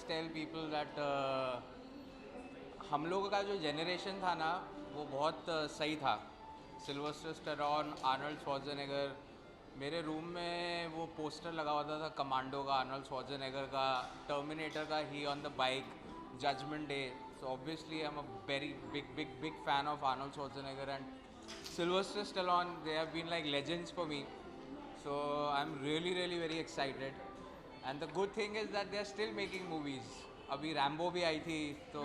just tell people that हम लोगों का जो जनरेशन था ना वो बहुत सही था. Sylvester Stallone, Arnold Schwarzenegger. मेरे रूम में वो पोस्टर लगा हुआ था कमांडो का, आर्नल्ड श्वार्ज़नेगर का, टर्मिनेटर का, he on the bike, judgement day. So obviously I'm a very big fan of Arnold Schwarzenegger and Sylvester Stallone. They have been like legends for me. So I'm really very excited. And the good thing is that they're still making movies. अभी Rambo भी आई थी तो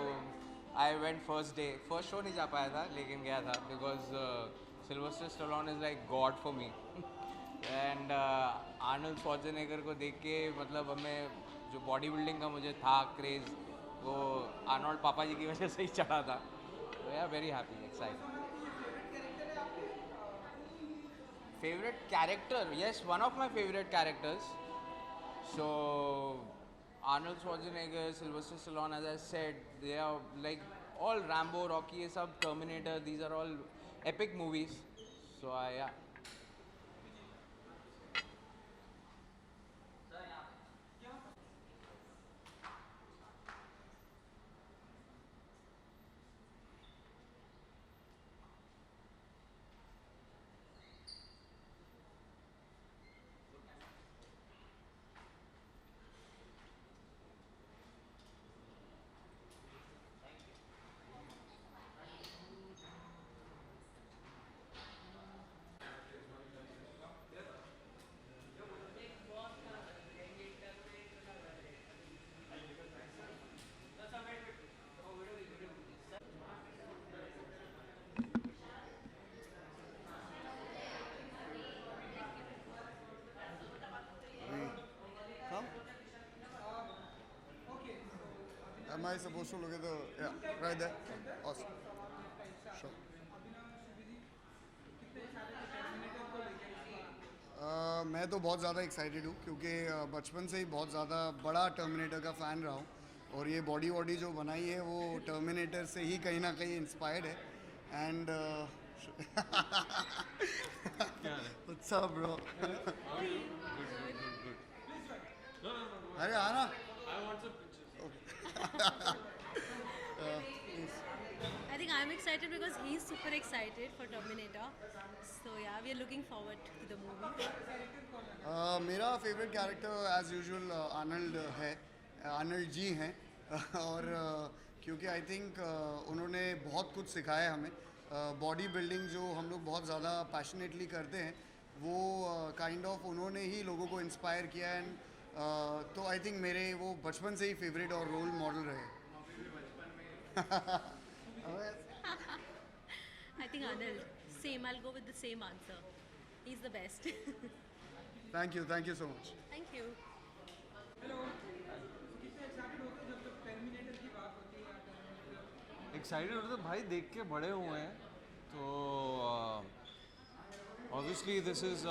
I went first day. First show नहीं जा पाया था लेकिन गया था because Sylvester Stallone is like God for me. And Arnold Schwarzenegger को देख के मतलब हमें जो बॉडी बिल्डिंग का मुझे था क्रेज़ वो आर्नोल्ड पापा जी की वजह से ही चढ़ा था. तो यार very happy excited. Favorite character? Yes, one of my favorite characters. So, Arnold Schwarzenegger, Sylvester Stallone, as I said, they are like all Rambo, Rocky, sub Terminator. These are all epic movies. So, yeah. Come? Am I supposed to look at the... Yeah, right there. Awesome. Sure. मैं तो बहुत ज़्यादा excited हूँ क्योंकि बचपन से ही बहुत ज़्यादा बड़ा टर्मिनेटर का फ़ैन रहा हूँ और ये बॉडी वॉडी जो बनाई है वो टर्मिनेटर से ही कहीं ना कहीं इंस्पायर्ड है. And what's up bro? अरे आना. I think I'm excited because he's super excited for Terminator. So yeah, we are looking forward to the movie. मेरा favourite character as usual Arnold है. आर्नल्ड जी हैं. और क्योंकि आई थिंक उन्होंने बहुत कुछ सिखाया है हमें. बॉडी बिल्डिंग जो हम लोग बहुत ज़्यादा पैशनेटली करते हैं वो काइंड ऑफ उन्होंने ही लोगों को इंस्पायर किया. एंड तो आई थिंक मेरे वो बचपन से ही फेवरेट और रोल मॉडल रहे. I think Arnold. Same, I'll go with the same answer. He's the best. Thank you so much. Thank you. Excited होते तो भाई देख के बड़े हुए हैं तो obviously this is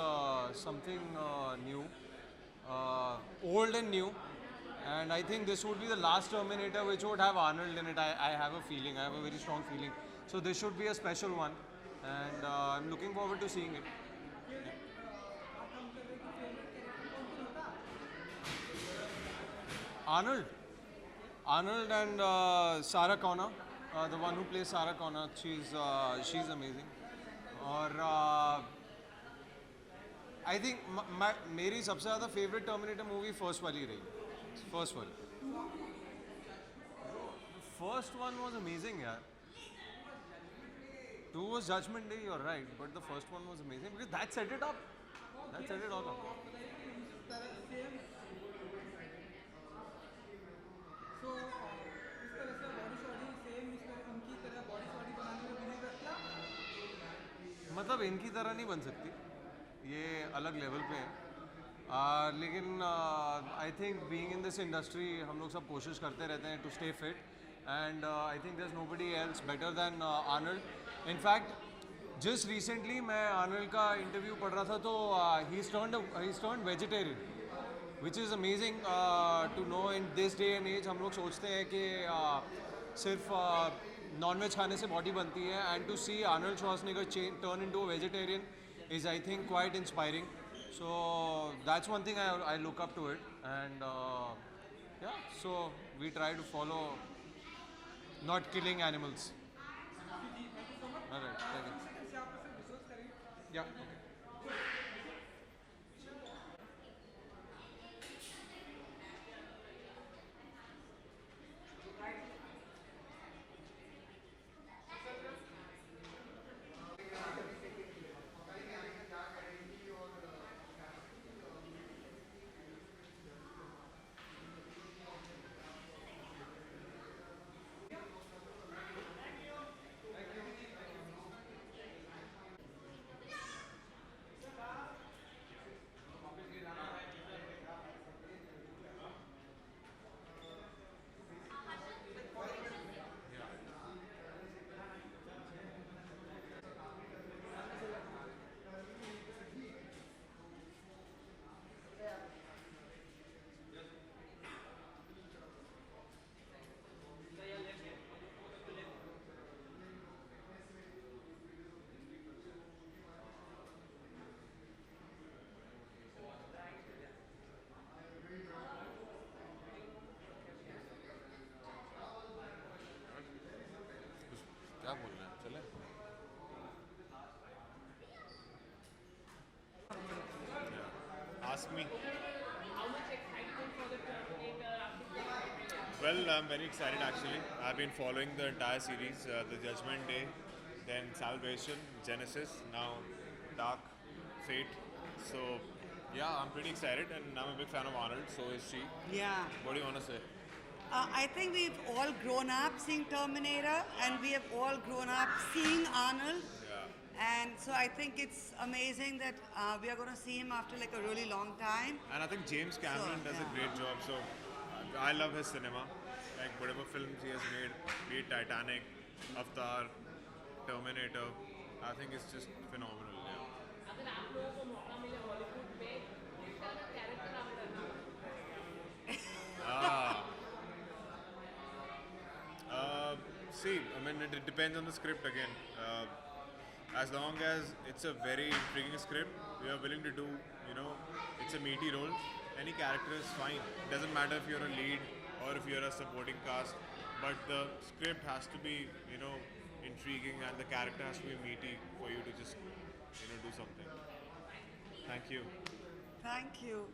something new, old and new, and I think this would be the last Terminator which would have Arnold in it. I have a feeling, I have a very strong feeling. So this should be a special one, and I'm looking forward to seeing it. Arnold and Sarah Connor, the one who plays Sarah Connor, she's amazing. और I think मेरी सबसे ज़्यादा favourite terminator movie first वाली रही. First one was amazing यार. Two was judgement day, you're right, but the first one was amazing because that set it up. मतलब इनकी तरह नहीं बन सकती, ये अलग लेवल पे है. लेकिन I think being in this industry हम लोग सब कोशिश करते रहते हैं to stay fit, and I think there is nobody else better than Arnold. In fact just recently मैं आर्नल्ड का इंटरव्यू पढ़ रहा था तो he is turned vegetarian, which is amazing to know in this day and age. हम लोग सोचते हैं कि सिर्फ नॉन-वेज खाने से बॉडी बनती है, and to see Arnold Schwarzenegger turn into a vegetarian is I think quite inspiring. So that's one thing I look up to it, and Yeah, so we try to follow not killing animals. All right, thank you. Yeah. क्या बोलना है चले Ask me. Well, I'm very excited actually. I've been following the entire series, the Judgment Day, then Salvation, Genesis, now Dark, Fate. So, yeah, I'm pretty excited, and I'm a big fan of Arnold. So is she. Yeah. What do you want to say? I think we've all grown up seeing Terminator and we have all grown up seeing Arnold. Yeah. And so I think it's amazing that we are going to see him after like a really long time. And I think James Cameron does a yeah. great job. So I love his cinema. Like whatever films he has made, be it Titanic, Avatar, Terminator, I think it's just phenomenal. Yeah. Ah. See, I mean, it depends on the script again. As long as it's a very intriguing script, we are willing to do, it's a meaty role. Any character is fine. It doesn't matter if you're a lead or if you're a supporting cast, but the script has to be, intriguing and the character has to be meaty for you to just, do something. Thank you. Thank you.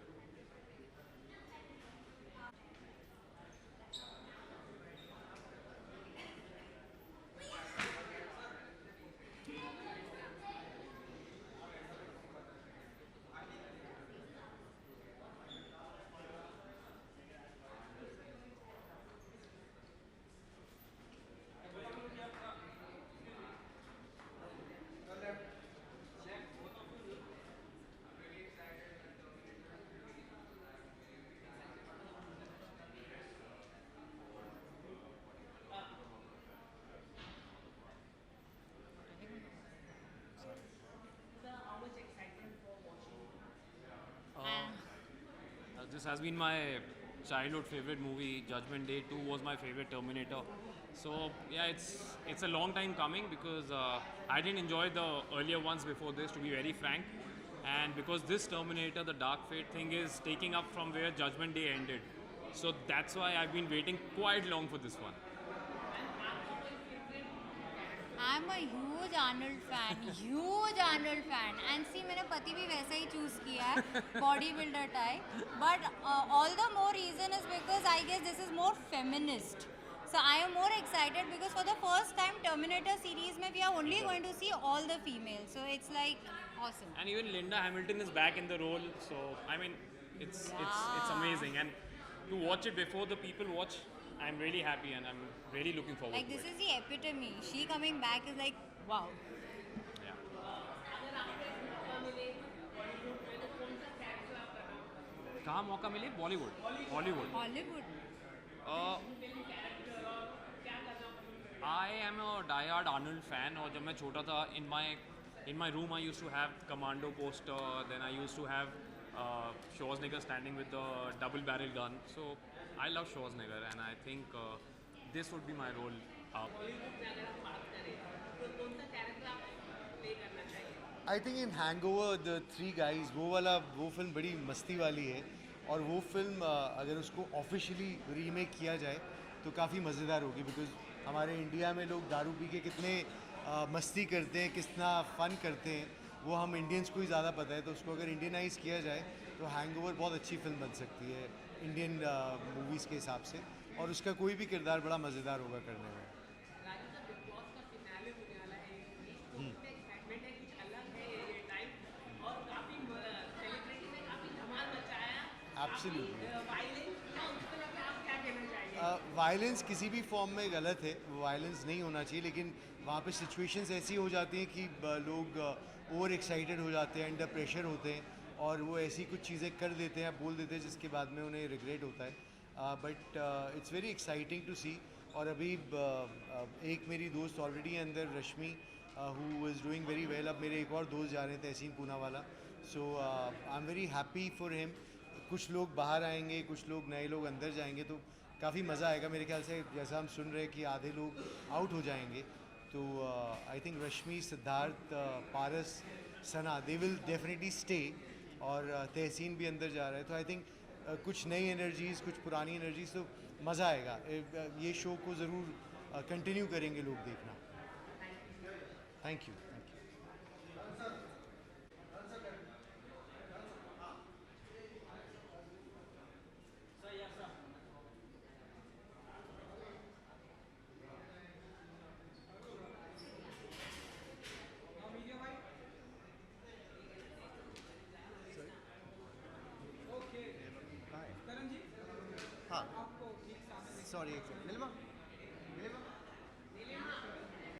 This has been my childhood favorite movie. Judgment Day 2 was my favorite Terminator. So yeah, it's a long time coming because I didn't enjoy the earlier ones before this, to be very frank. And because this Terminator, the Dark Fate thing, is taking up from where Judgment Day ended. So that's why I've been waiting quite long for this one. I'm a huge Arnold fan and see मैंने पति भी वैसा ही choose किया है bodybuilder type but all the more reason is because I guess this is more feminist so I am more excited because for the first time Terminator series में we are only going to see all the females so it's like awesome And even Linda Hamilton is back in the role. So I mean, it's amazing. And to watch it before the people watch, I'm really happy and I'm really looking forward like to this it. is the epitome she coming back is like wow Yeah. कहाँ मौका मिले Bollywood Hollywood Hollywood I am a die-hard Arnold fan और जब मैं छोटा था in my room I used to have Commando poster then I used to have Schwarzenegger standing with the double barrel gun so I love Schwarzenegger and I think this would be my role. I think in hangover the three guys वो film बड़ी मस्ती वाली है और वो film अगर उसको officially remake किया जाए तो काफ़ी मज़ेदार होगी, बिकॉज हमारे इंडिया में लोग दारू पी के कितने मस्ती करते हैं, कितना फ़न करते हैं, वो हम इंडियंस को ही ज़्यादा पता है। तो उसको अगर इंडियनाइज़ किया जाए तो हैंगओवर बहुत अच्छी फिल्म बन सकती है इंडियन मूवीज़ के हिसाब से, और उसका कोई भी किरदार बड़ा मज़ेदार होगा करने में। एब्सोल्युटली। वायलेंस किसी भी फॉर्म में गलत है, वायलेंस नहीं होना चाहिए, लेकिन वहाँ पे सिचुएशंस ऐसी हो जाती हैं कि लोग ओवर एक्साइटेड हो जाते हैं, अंडर प्रेशर होते हैं, और वो ऐसी कुछ चीज़ें कर देते हैं, बोल देते हैं, जिसके बाद में उन्हें रिग्रेट होता है। But it's very exciting to see. और अभी एक मेरी दोस्त ऑलरेडी है अंदर, Rashmi, who is doing very well. अब मेरे एक और दोस्त जा रहे हैं, Tehseen Poonawalla. So I am very happy for him. कुछ लोग बाहर आएंगे, कुछ लोग नए लोग अंदर जाएंगे, तो काफ़ी मज़ा आएगा। मेरे ख्याल से जैसा हम सुन रहे हैं कि आधे लोग आउट हो जाएंगे, तो I think Rashmi, Siddharth, Paras, Sana, they will definitely stay, और तहसीन भी अंदर जा रहा है। तो आई थिंक कुछ नई एनर्जीज़, कुछ पुरानी एनर्जीज़, तो मज़ा आएगा। ये शो को ज़रूर कंटिन्यू करेंगे लोग देखना। Thank you. हाँ, सॉरी, एक सेकंड। नीलिमा, नीलिमा।